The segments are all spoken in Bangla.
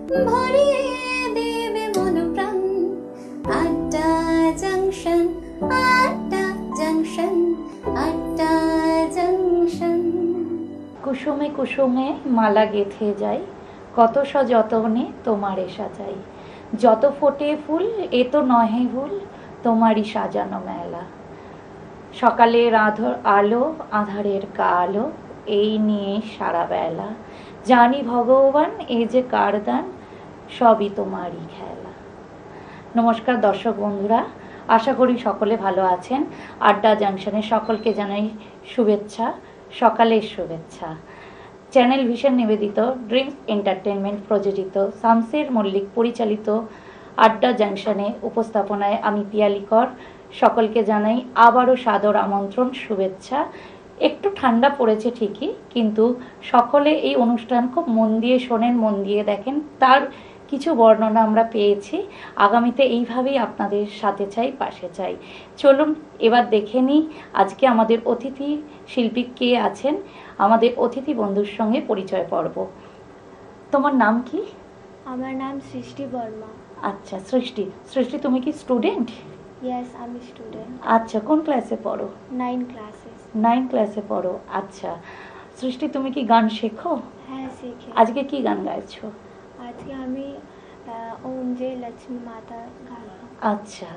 ভরিয়ে দেবে মন প্রাণ। আড্ডা জংশন, আড্ডা জংশন, আড্ডা জংশন। কুসুমে কুসুমে মালা গেঁথে যাই, কত সযতনে তোমারে সাজাই। যত ফোটে ফুল এ তো নহে ভুল, তোমারই সাজানো মেলা। সকালের আলো আধারের কালো, এই নিয়ে সারা বেলা। জানি ভগবান এ যে কার দান, সবই তোমারই খেলা। নমস্কার দর্শক বন্ধুরা, আশা করি সকলে ভালো আছেন। আড্ডা জাংশনে সকলকে জানাই শুভেচ্ছা, সকালের শুভেচ্ছা। চ্যানেল ভিশন নিবেদিত, ড্রিমস এন্টারটেনমেন্ট প্রযোজিত, শামসের মল্লিক পরিচালিত আড্ডা জাংশনে উপস্থাপনায় আমি পিয়ালি কর সকলকে জানাই আবারও সাদর আমন্ত্রণ, শুভেচ্ছা। একটু ঠান্ডা পড়েছে ঠিকই, কিন্তু সকলে এই অনুষ্ঠান খুব মন দিয়ে শোনেন, মন দিয়ে দেখেন, তার কিছু বর্ণনা আমরা পেয়েছি। আগামীতে এইভাবেই আপনাদের সাথে চাই, পাশে চাই। চলুন এবার দেখে নিই আজকে আমাদের অতিথি শিল্পী কে আছেন। আমাদের অতিথি বন্ধুর সঙ্গে পরিচয় পর্ব। তোমার নাম কি? আমার নাম সৃষ্টি বর্মা। আচ্ছা সৃষ্টি, সৃষ্টি তুমি কি স্টুডেন্ট? ইয়েস, আমি স্টুডেন্ট। আচ্ছা, কোন ক্লাসে পড়ো? 9 ক্লাসেস। 9 ক্লাসে পড়ো। আচ্ছা সৃষ্টি, তুমি কি গান শেখো? হ্যাঁ, শিখি। আজকে কি গান গাইছো? আজকে আমি ওম জয় লক্ষ্মী মাতা গান। আচ্ছা,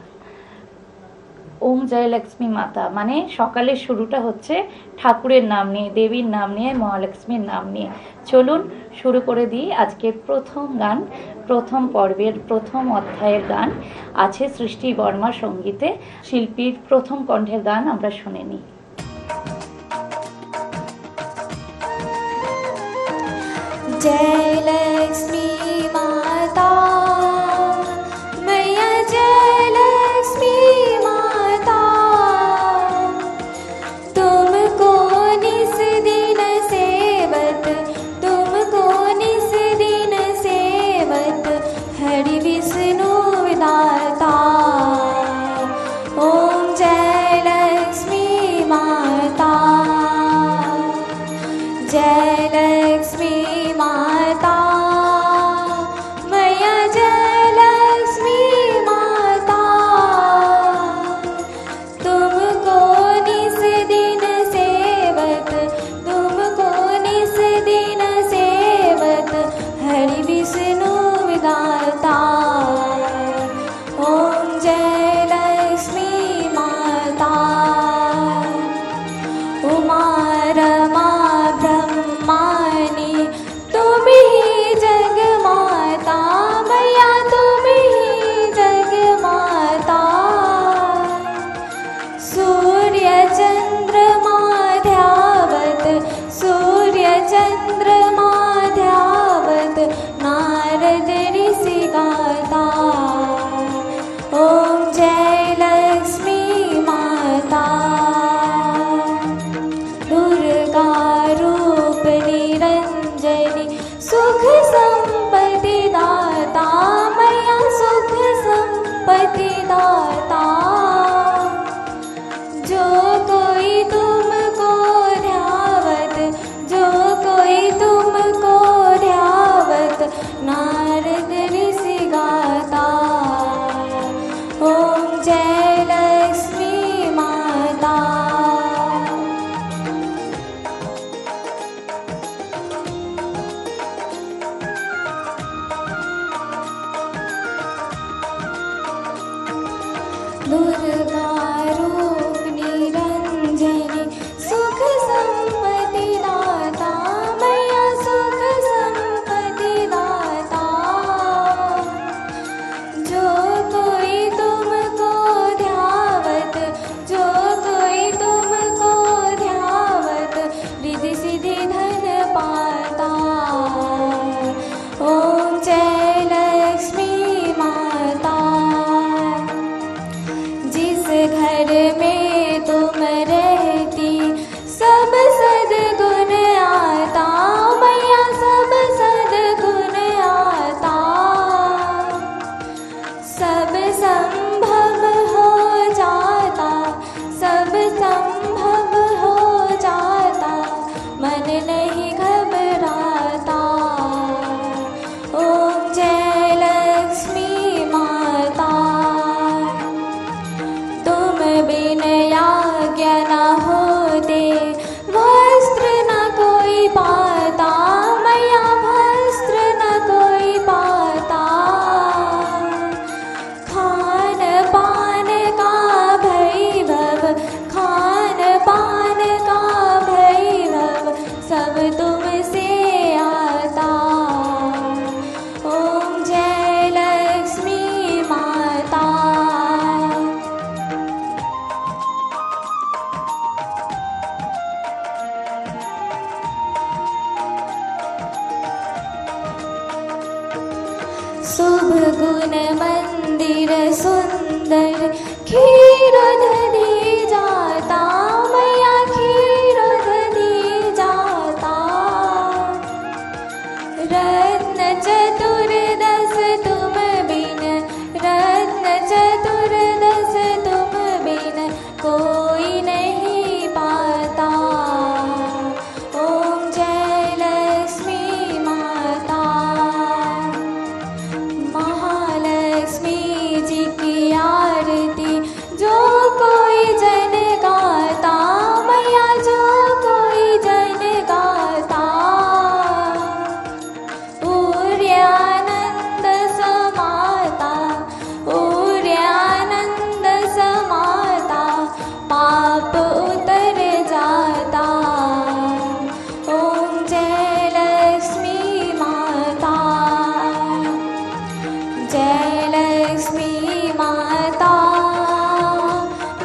ওম জয় লক্ষ্মী মাতা মানে সকালের শুরুটা হচ্ছে ঠাকুরের নাম নিয়ে, দেবীর নাম নিয়ে, মহালক্ষ্মীর নাম নিয়ে। চলুন শুরু করে দিই আজকের প্রথম গান। প্রথম পর্বের প্রথম অধ্যায়ের গান আছে সৃষ্টি বর্মা সঙ্গীতে। শিল্পীর প্রথম কণ্ঠের গান আমরা শুনে নিই। जय लक्ष्मी माता मैया, जय लक्ष्मी माता। तुमको निस दिन सेवत, तुमको निस दिन सेवत, हरि विष्णु विधाता। ओम जय लक्ष्मी माता, जय लक्ष्मी माता मैया, जय लक्ष्मी माता। तुमको निस दिन सेवत, तुमको निस दिन सेवत, हरि विष्णु विधाता। ओम जय लक्ष्मी माता। उमा रमा ब्रह्मानी तुम ही जग माता मैया, तुम ही जग माता। सूर्य चंद्रमा ध्यावत, सूर्य चंद्रमा ध्यावत, नारद ऋषि गाता। ओम जय लक्ष्मी माता। दुर्गा रूप निरंजनी, सुख संपत्ति दाता मैया, सुख संपत्ति दाता। जो कोई तुमको ध्यावत, जो कोई तुमको ध्यावत, नारद ऋषि गाता। ओम जय लक्ष्मी माता। दुर्गा रूप निरंजनी, सुख संपत्ति दाता मैया, सुख संपत्ति दाता। जो कोई तुमको ध्यावत, जो कोई तुमको ध्यावत, रिद्धि सिद्धि धन पाता। ओम जय लक्ष्मी माता। जिस शुभ गुण मंदिर सुंदर क्षीरोदधि जाता मैया क्षीरोदधि जाता रत्न चतुर्दश तुम बिन रत्न चतुर्दश तुम बिन कोई नहीं पाता ओम जय लक्ष्मी माता महालक्ष्मी जी की आरती जो कोई जन गाता मैया जो कोई जन गाता ऊर्यानंद समाता ऊर्यानंद समाता पाप उतर जाता ओम जय लक्ष्मी माता जय लक्ष्मी माता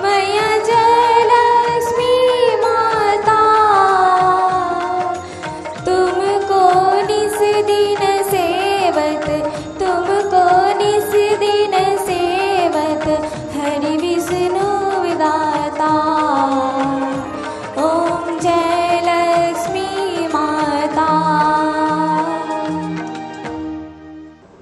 मैया जय लक्ष्मी माता तुमको निस दिन सेवत तुमको निस दिन सेवत हरि विष्णु विदाता ओम जय लक्ष्मी माता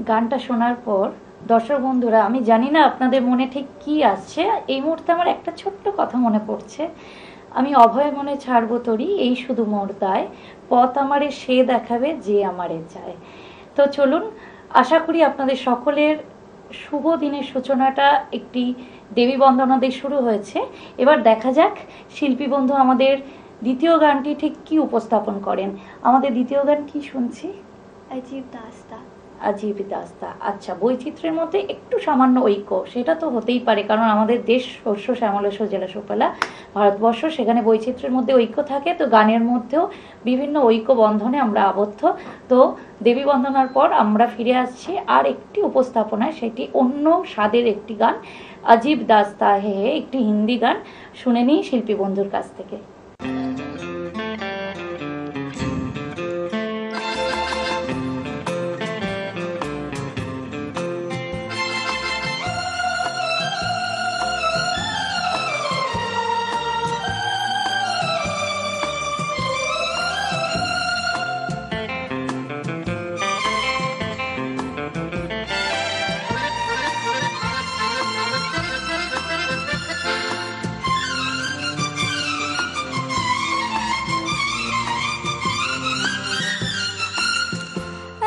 গানটা শোনার পর দর্শক বন্ধুরা, আমি জানি না আপনাদের মনে ঠিক কি আসছে। এই মুহূর্তে আমার একটা ছোট্ট কথা মনে পড়ছে, আমি অভয় মনে ছাড়বো তরি এই শুধু মোর দায়, পথ আমারে সে দেখাবে যে আমারে চায়। তো চলুন, আশা করি আপনাদের সকলের শুভ দিনের সূচনাটা একটি দেবী বন্দনা দিয়ে শুরু হয়েছে। এবার দেখা যাক শিল্পী বন্ধু আমাদের দ্বিতীয় গানটি ঠিক কি উপস্থাপন করেন। আমাদের দ্বিতীয় গান কি শুনছি? अजीब दास्ता। আজীব দাস্তা। আচ্ছা, বৈচিত্র্যের মধ্যে একটু সামান্য ঐক্য সেটা তো হতেই পারে, কারণ আমাদের দেশ শস্য শ্যামল জেলা সুফলা ভারতবর্ষ, সেখানে বৈচিত্র্যের মধ্যে ঐক্য থাকে। তো গানের মধ্যেও বিভিন্ন ঐক্য বন্ধনে আমরা আবদ্ধ। তো দেবী বন্দনার পর আমরা ফিরে আসছি আর একটি উপস্থাপনায়, সেটি অন্য স্বাদের একটি গান, আজীব দাস্তা হে, একটি হিন্দি গান। শুনে নিই শিল্পী বন্ধুর কাছ থেকে।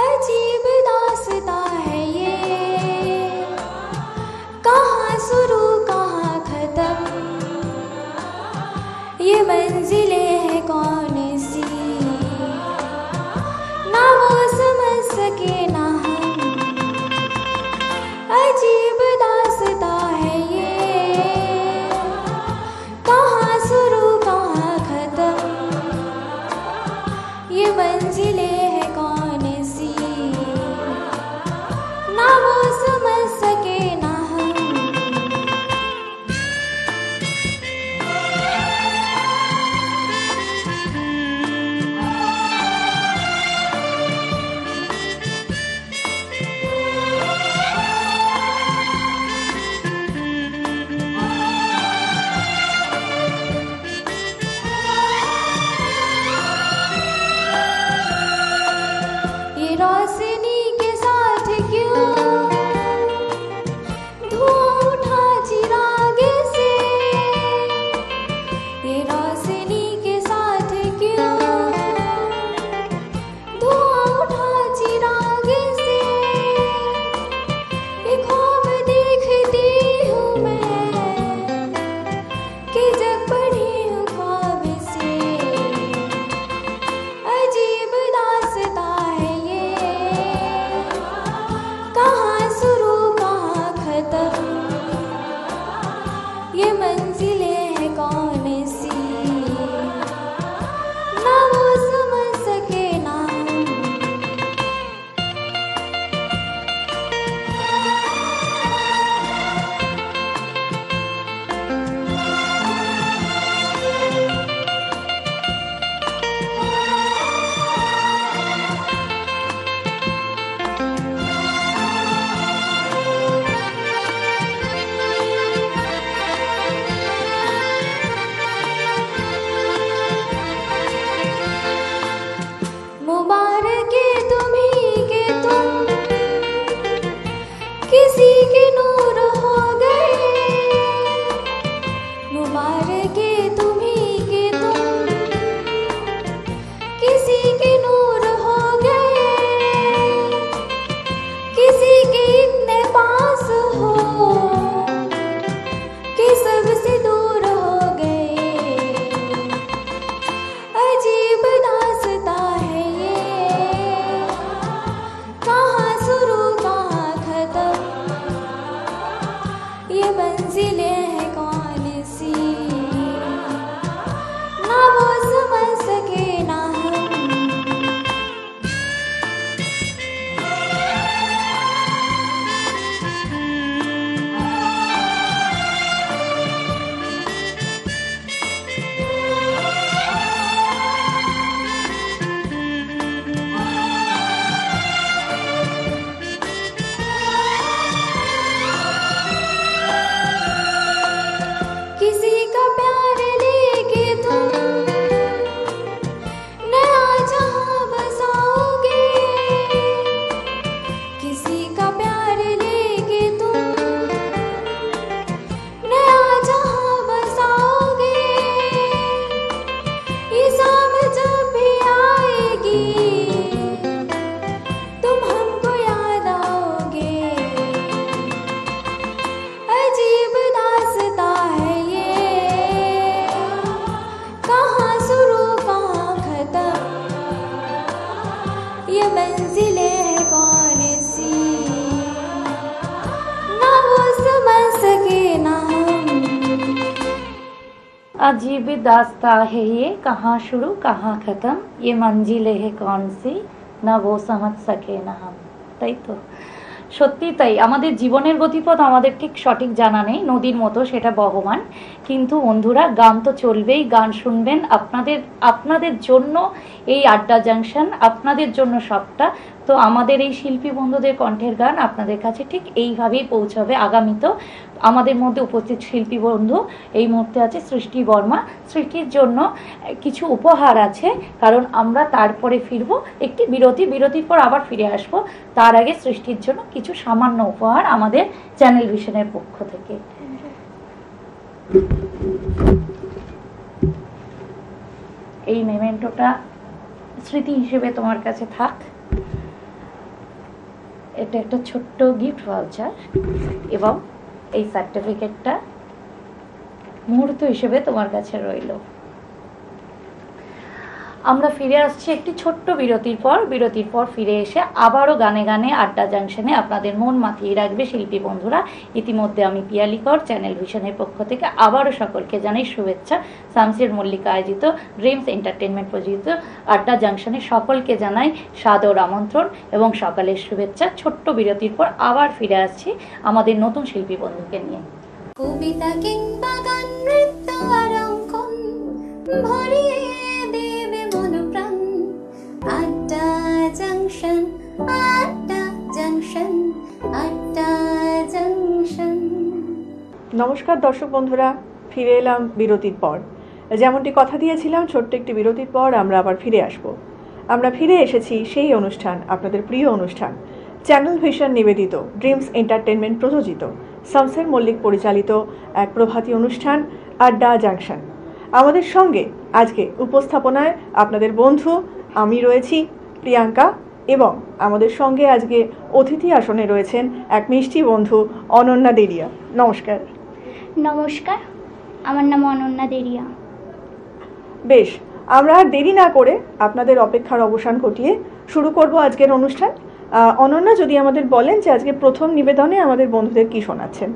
अजीब दास्ता है ये कहाँ शुरू कहाँ खत्म ये मंजिलें हैं कौन सी ना वो समझ सके ना हम अजीब दास्ता है ये कहाँ शुरू कहाँ खत्म ये मंजिलें हैं कौन सी ना वो समझ सके ना हम ये रोशनी के साथ क्यों धुआं उठा चिराग से ये रोशनी के साथ क्यों धुआं उठा चिराग से ये ख्वाब देखती हूँ मैं कि जब पढ़ी हूँ ख्वाब से अजीब दास्ता है ये मंजिलें हैं कौन सी, ना वो समझ सके ना हम। अजीब दास्ता है ये, कहाँ शुरू कहाँ खत्म, ये मंजिलें है कौन सी, ना वो समझ सके ना हम। তাই তো, সত্যি তাই। আমাদের জীবনের গতিপথ আমাদের ঠিক সঠিক জানা নেই, নদীর মতো সেটা বহমান। কিন্তু বন্ধুরা, গান তো চলবেই, গান শুনবেন। আপনাদের জন্য এই আড্ডা জাংশন, আপনাদের জন্য সবটা। তো আমাদের এই শিল্পী বন্ধুদের কণ্ঠের গান আপনাদের কাছে ঠিক এইভাবেই পৌঁছাবে আগামীতেও। আমাদের মধ্যে উপস্থিত শিল্পী বন্ধু এই মুহূর্তে আছে সৃষ্টি বর্মা। সৃষ্টির জন্য কিছু উপহার আছে, কারণ আমরা তারপরে ফিরবো একটি বিরতির পর আবার ফিরে আসব। তার আগে সৃষ্টির জন্য কিছু সামান্য উপহার আমাদের চ্যানেল ভিশনের পক্ষ থেকে। এই মেমেন্টোটা স্মৃতি হিসেবে তোমার কাছে থাক। এটা একটা ছোট্ট গিফট ভাউচার এবং এই সার্টিফিকেটটা মুহূর্ত হিসেবে তোমার কাছে রইল। আমরা ফিরে আসছি একটি ছোট্ট বিরতির পর ফিরে এসে আবারও গানে গানে আড্ডা জাংশনে আপনাদের মন মাতিয়ে রাখবে শিল্পী বন্ধুরা। ইতিমধ্যে আমি পিয়ালি কর চ্যানেল ভিশনের পক্ষ থেকে আবারও সকলকে জানাই শুভেচ্ছা। শামসির মল্লিকা আয়োজিত ড্রিমস এন্টারটেনমেন্ট প্রযোজিত আড্ডা জাংশনে সকলকে জানাই সাদর আমন্ত্রণ এবং সকালের শুভেচ্ছা। ছোট্ট বিরতির পর আবার ফিরে আসছি আমাদের নতুন শিল্পী বন্ধুকে নিয়ে। কবিতা কিংবা গান, নৃত্য আর অঙ্কন ভরিয়ে দেবে মন প্রাণ। আড্ডা জাংশন, আড্ডা জাংশন, আড্ডা জাংশন। নমস্কার দর্শক বন্ধুরা, ফিরে এলাম বিরতির পর। যেমনটি কথা দিয়েছিলাম, ছোট্ট একটি বিরতির পর আমরা আবার ফিরে আসব। আমরা ফিরে এসেছি সেই অনুষ্ঠান, আপনাদের প্রিয় অনুষ্ঠান, চ্যানেল ভিশন নিবেদিত, ড্রিমস এন্টারটেনমেন্ট প্রযোজিত, শামসের মল্লিক পরিচালিত এক প্রভাতী অনুষ্ঠান আড্ডা জাংশন। আমাদের সঙ্গে আজকে উপস্থাপনায় আপনাদের বন্ধু আমি রয়েছি, প্রিয়াঙ্কা, এবং আমাদের সঙ্গে আজকে অতিথি আসনে রয়েছেন এক মিষ্টি বন্ধু অনন্যা দেরিয়া। নমস্কার। নমস্কার, আমার নাম অনন্যা দেরিয়া। বেশ, আমরা আর দেরি না করে আপনাদের অপেক্ষার অবসান ঘটিয়ে শুরু করব আজকের অনুষ্ঠান। অনন্যা, যদি আমাদের বলেন যে আজকে প্রথম নিবেদনে আমাদের বন্ধুদের কি শোনাচ্ছেন?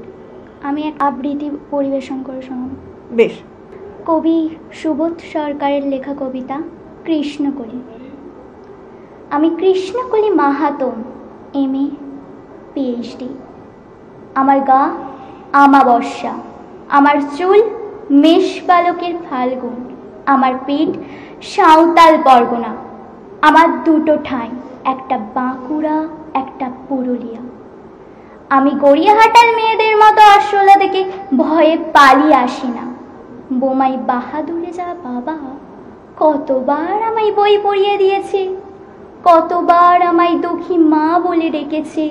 আমি এক আবৃত্তি পরিবেশন করে শোনাব। বেশ। কবি সুবোধ সরকারের লেখা কবিতা কৃষ্ণকলি। আমি কৃষ্ণকলি মাহাতো, MA PhD। আমার গা আমাবস্যা, আমার চুল মেষ বালকের ফাল্গুন, আমার পিঠ সাঁওতাল পরগনা, আমার দুটো ঠাঁই, একটা বাঁকুড়া একটা পুরুলিয়া। আমি গড়িয়াহাটার মেয়েদের মতো আশোলা দেখে ভয়ে পালিয়ে আসি না। বোমাই বাহাদুরে যা বাবা কতবার আমায় বই পড়িয়ে দিয়েছে, কতবার আমায় দুঃখী মা বলে ডেকেছে।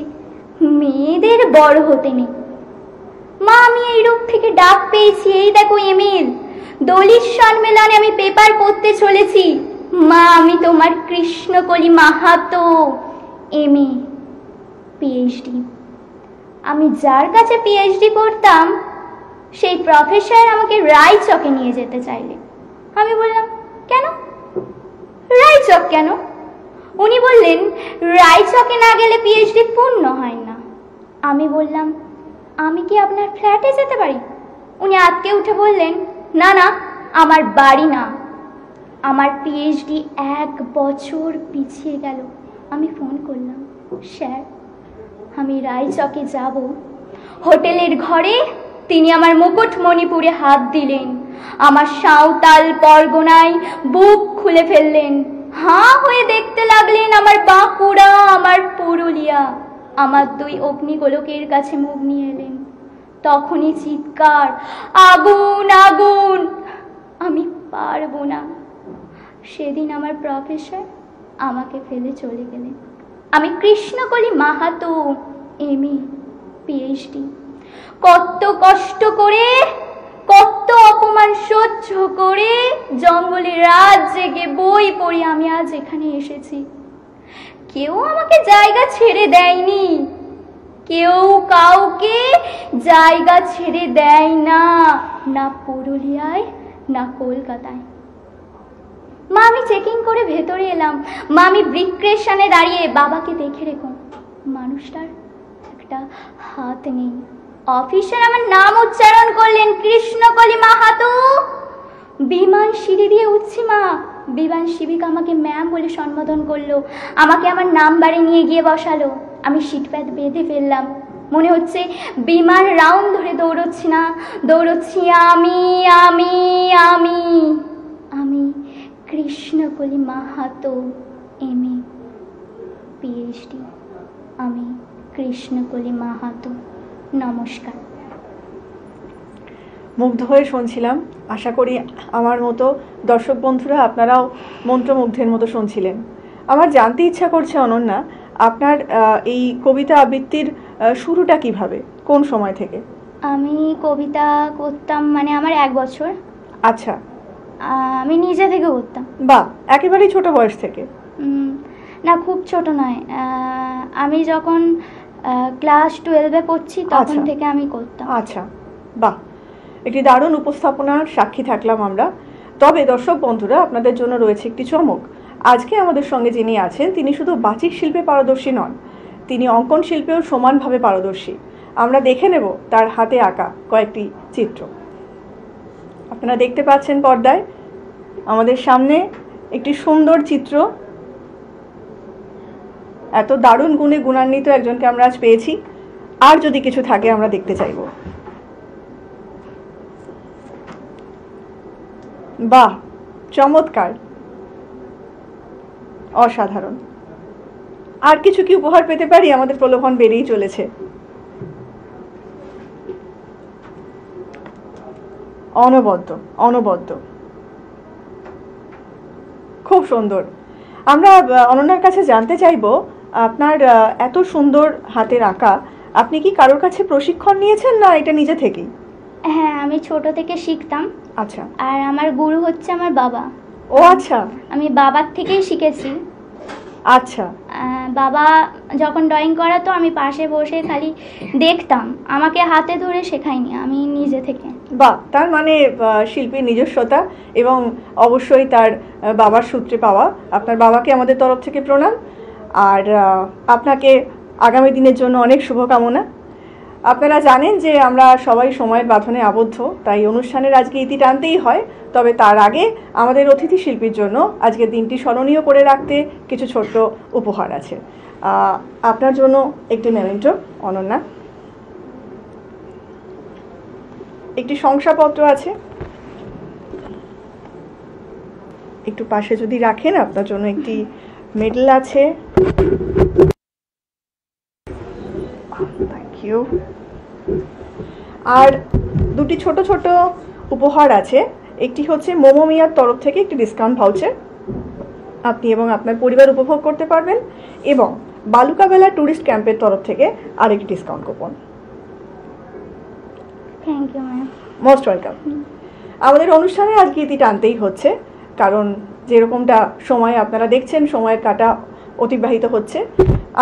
মেয়েদের বড় হতে নেই মা, আমি এই রূপ থেকে ডাক পেয়েছি। এই দেখো এমিল, দলিত সম্মেলনে আমি পেপার পড়তে চলেছি। মা, আমি তোমার কৃষ্ণকলি মাহাতো, MA PhD। আমি যার কাছে PhD পড়তাম সেই প্রফেসর আমাকে রায়চকে নিয়ে যেতে চাইলেন। আমি বললাম, কেন? রায়চক কেন? উনি বললেন, রায়চকে না গেলে PhD পূর্ণ হয় না। আমি বললাম, আমি কি আপনার ফ্ল্যাটে যেতে পারি? উনি আটকে উঠে বললেন, না না, আমার বাড়ি না। আমার PhD 1 বছর পিছিয়ে গেল। আমি ফোন করলাম, স্যার আমি রায়চকে যাব। হোটেলের ঘরে তিনি আমার মুকুটমণিপুরে হাত দিলেন, আমার সাঁওতাল পরগনায় বুক খুলে ফেললেন। হাঁ হয়ে দেখতে লাগলেন আমার বাঁকুড়া, আমার পুরুলিয়া। আমার 2 অগ্নিগোলকের কাছে মুখ নিয়ে এলেন। তখনই চিৎকার, আগুন আগুন! আমি পারবো না। সেদিন আমার প্রফেসর আমাকে ফেলে চলে গেলেন। আমি কৃষ্ণকলি মাহাতো, MA PhD। কত কষ্ট করে, কত অপমান সহ্য করে জঙ্গলে রাত জেগে বই পড়ে আমি আজ এখানে এসেছি। কেউ আমাকে জায়গা ছেড়ে দেয়নি, কেউ কাউকে জায়গা ছেড়ে দেয় না, না পুরুলিয়ায় না কলকাতায়। মা আমি চেকিং করে ভেতরে এলাম। মা আমি ব্রিকের সামনে দাঁড়িয়ে, বাবাকে দেখে রেখো মানুষটার একটা হাত নেই। অফিসার আমার নাম উচ্চারণ করলেন, কৃষ্ণকলি মাহাতো। বিমান সিঁড়ি দিয়ে উঠছি মা, বিমান শিবিকা আমাকে ম্যাম বলে সম্বোধন করলো, আমাকে আমার নাম্বারে নিয়ে গিয়ে বসালো। আমি সিট প্যাড বেঁধে ফেললাম, মনে হচ্ছে বিমান রাউন্ড ধরে দৌড়চ্ছি না, দৌড়চ্ছি আমি আমি আমি আমি কৃষ্ণকলি মাহাতো, MA PhD। আমি কৃষ্ণকলি মাহাতো। নমস্কার। মুগ্ধ হয়ে শুনছিলাম। আশা করি আমার মতো দর্শক বন্ধুরা আপনারাও মন্ত্রমুগ্ধের মতো শুনছিলেন। আমার জানতে ইচ্ছা করছে অনন্যা, আপনার এই কবিতা আবৃত্তির শুরুটা কিভাবে, কোন সময় থেকে? আমি কবিতা করতাম মানে আমার 1 বছর। আচ্ছা, আমি নিজে থেকে করতাম। বাহ, একেবারেই ছোট বয়স থেকে? না, খুব ছোট নয়। আমি যখন ক্লাস 12-এ পড়ছি তখন থেকে আমি করতাম। আচ্ছা, বাহ, একটি দারুণ উপস্থাপনার সাক্ষী থাকলাম আমরা। তবে দর্শক বন্ধুরা, আপনাদের জন্য রয়েছে একটি চমক। আজকে আমাদের সঙ্গে যিনি আছেন তিনি শুধু বাচিক শিল্পে পারদর্শী নন, তিনি অঙ্কন শিল্পেও সমানভাবে পারদর্শী। আমরা দেখে নেব তার হাতে আঁকা কয়েকটি চিত্র। আপনারা দেখতে পাচ্ছেন পর্দায় আমাদের সামনে একটি সুন্দর চিত্র। এত দারুণ গুণে গুণান্বিত একজনকে আমরা আজ পেয়েছি। আর যদি কিছু থাকে আমরা দেখতে চাইব। বাহ, চমৎকার, অসাধারণ। আর কিছু কি উপহার পেতে পারি? আমাদের প্রলোভন বেড়েই চলেছে। অনবদ্য অনবদ্য, খুব সুন্দর। আমরা অনন্যার কাছে জানতে চাইব, আপনার এত সুন্দর হাতের আঁকা, আপনি কি কারোর কাছে প্রশিক্ষণ নিয়েছেন না এটা নিজে থেকেই? হ্যাঁ, আমি ছোট থেকে শিখতাম। আচ্ছা। আর আমার গুরু হচ্ছে আমার বাবা। ও আচ্ছা, আমি বাবার থেকেই শিখেছি। আচ্ছা। বাবা যখন ড্রয়িং করাতো আমি পাশে বসে খালি দেখতাম, আমাকে হাতে ধরে শেখায়নি, আমি নিজে থেকে। বাহ, তার মানে শিল্পীর নিজস্বতা এবং অবশ্যই তার বাবার সূত্রে পাওয়া। আপনার বাবাকে আমাদের তরফ থেকে প্রণাম, আর আপনাকে আগামী দিনের জন্য অনেক শুভকামনা। আপনারা জানেন যে আমরা সবাই সময়ের বাঁধনে আবদ্ধ, তাই অনুষ্ঠানের আজকে ইতি টানতেই হয়। তবে তার আগে আমাদের অতিথি শিল্পীর জন্য আজকের দিনটি স্মরণীয় করে রাখতে কিছু ছোট্ট উপহার আছে। আপনার জন্য একটি মেমেন্টো অনন্যা, একটি শংসাপত্র আছে, একটু পাশে যদি রাখেন। আপনার জন্য একটি মেডেল আছে। Thank you. আর দুটি ছোট ছোট উপহার আছে। একটি হচ্ছে মোমো মিয়ার তরফ থেকে একটি ডিসকাউন্ট ভাউচার, আপনি এবং আপনার পরিবার উপভোগ করতে পারবেন, এবং বালুকাবেলা ট্যুরিস্ট ক্যাম্পের তরফ থেকে আরেকটি discount coupon. Thank you ma'am. Most welcome. আমাদের অনুষ্ঠানে আজকে ইতি টানতেই হচ্ছে, কারণ যেরকমটা সময় আপনারা দেখছেন সময়ের কাটা অতিবাহিত হচ্ছে।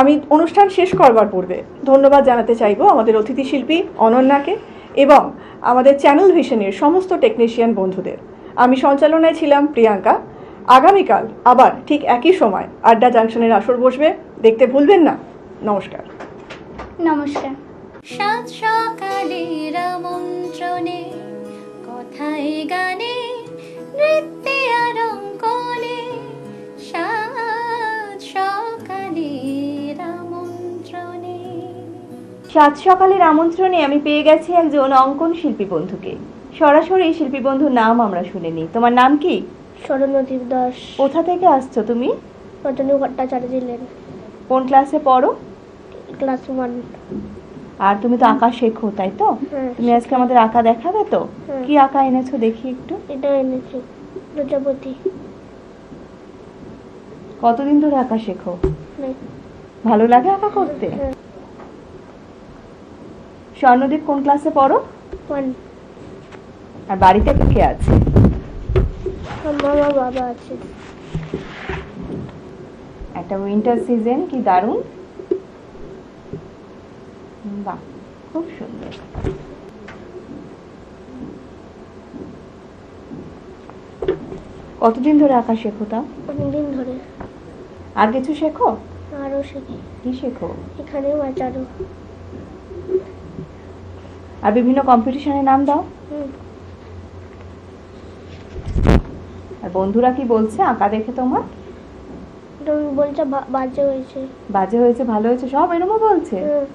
আমি অনুষ্ঠান শেষ করবার পূর্বে ধন্যবাদ জানাতে চাইব আমাদের অতিথি শিল্পী অনন্যাকে এবং আমাদের চ্যানেল ভিশনের সমস্ত টেকনিশিয়ান বন্ধুদের। আমি সঞ্চালনায় ছিলাম প্রিয়াঙ্কা। আগামীকাল আবার ঠিক একই সময় আড্ডা জাংশনের আসর বসবে, দেখতে ভুলবেন না। নমস্কার। নমস্কার। সাত সকালের আমন্ত্রণে, কথায় গানে, নৃত্যে আর অঙ্কনে, সাত সকালের আমন্ত্রণে। সাত সকালের আমন্ত্রণে আমি পেয়ে গেছি একজন অঙ্কন শিল্পী বন্ধুকে। সরাসরি শিল্পী বন্ধুর নাম আমরা শুনিনি। তোমার নাম কি? স্বর্ণদীপ দাস। কোথা থেকে আসছো তুমি? রজনী ভট্টাচার্য লেন। কোন ক্লাসে পড়ো? ক্লাস 1। আর তুমি তো আঁকা শেখো, তাই তো? হ্যাঁ। তুমি আজকে আমাদের আঁকা দেখাবে তো? হ্যাঁ। কি আঁকা এনেছো দেখি একটু। এটা এনেছি প্রজাপতি। কতদিন ধরে আঁকা শেখো? হ্যাঁ। ভালো লাগে আঁকা করতে? হ্যাঁ। স্বর্ণদীপ কোন ক্লাসে পড়ো? 1। আর বাড়িতে কে কে আছে? আমার বাবা আছে। একটা উইন্টার সিজন, কি দারুণ। বাহ, খুব সুন্দর। কতদিন ধরে আঁকা শেখো তা? অনেকদিন ধরে। আর কিছু শেখো? আরও শিখি। কি শেখো? এখানেও আছে আরও। আর বিভিন্ন কম্পিটিশনের নাম দাও। হুম। আর বন্ধুরা কি বলছে আঁকা দেখে তোমার? তুমি বলছো বাজে হয়েছে। বাজে হয়েছে, ভালো হয়েছে, সব এরকমও বলছে? হুম।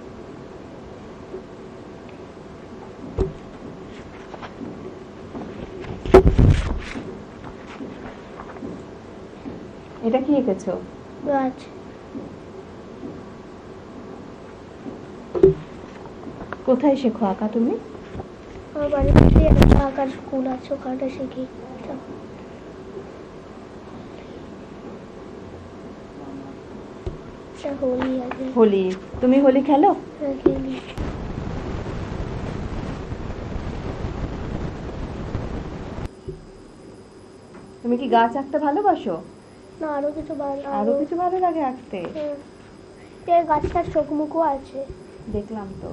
এটা কি এঁকেছো? গাছ। কোথায় শেখো আঁকা তুমি? আমার বাড়ির পাশে একটা আঁকার স্কুল আছে, ওখানে শিখি। হোলি আছে। হোলি, তুমি হোলি খেলো? খেলি। তুমি কি গাছ আঁকতে ভালোবাসো? না, আরো কিছু আরো কিছু ভালো লাগে আঁকতে? এই গাছটার চোখ মুখও আছে। দেখলাম তো।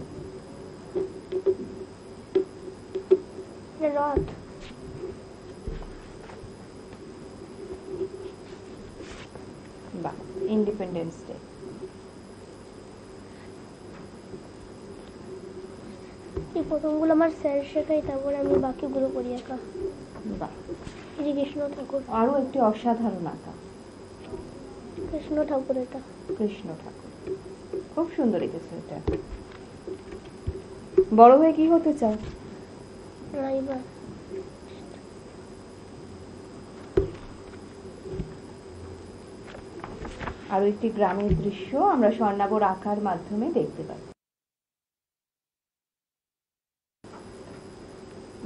রথ। বাহ, ইন্ডিপেন্ডেন্স ডে। এই প্রথমগুলো আমার স্যার শেখাই, তারপরে আমি বাকিগুলো করি একা। বাহ, শ্রীকৃষ্ণ ঠাকুর। আরো একটি অসাধারণ আঁকা। কৃষ্ণ ঠাকুর এটা। কৃষ্ণ ঠাকুর, খুব সুন্দর এঁকেছো এটা। বড় হয়ে কি হতে চাও? রাইবার। আরো একটি গ্রামের দৃশ্য আমরা স্বর্ণাবর আঁকার মাধ্যমে দেখতে পাই।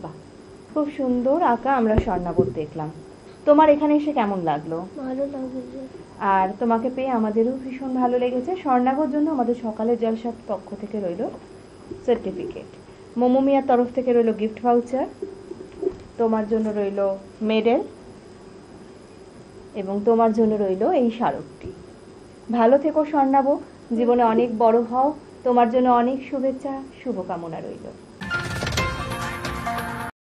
বাহ, খুব সুন্দর আঁকা আমরা স্বর্ণাবর দেখলাম। তোমার এখানে এসে কেমন লাগলো? ভালো লাগছে। আর তোমাকে পেয়ে আমাদেরও ভীষণ ভালো লেগেছে। স্বর্ণাবর জন্য আমাদের সকালের জলসার পক্ষ থেকে রইল সার্টিফিকেট, মোমো মিয়ার তরফ থেকে রইল গিফট ভাউচার, তোমার জন্য রইল মেডেল, এবং তোমার জন্য রইল এই স্মারকটি। ভালো থেকো স্বর্ণাব, জীবনে অনেক বড় হও, তোমার জন্য অনেক শুভেচ্ছা, শুভকামনা রইল।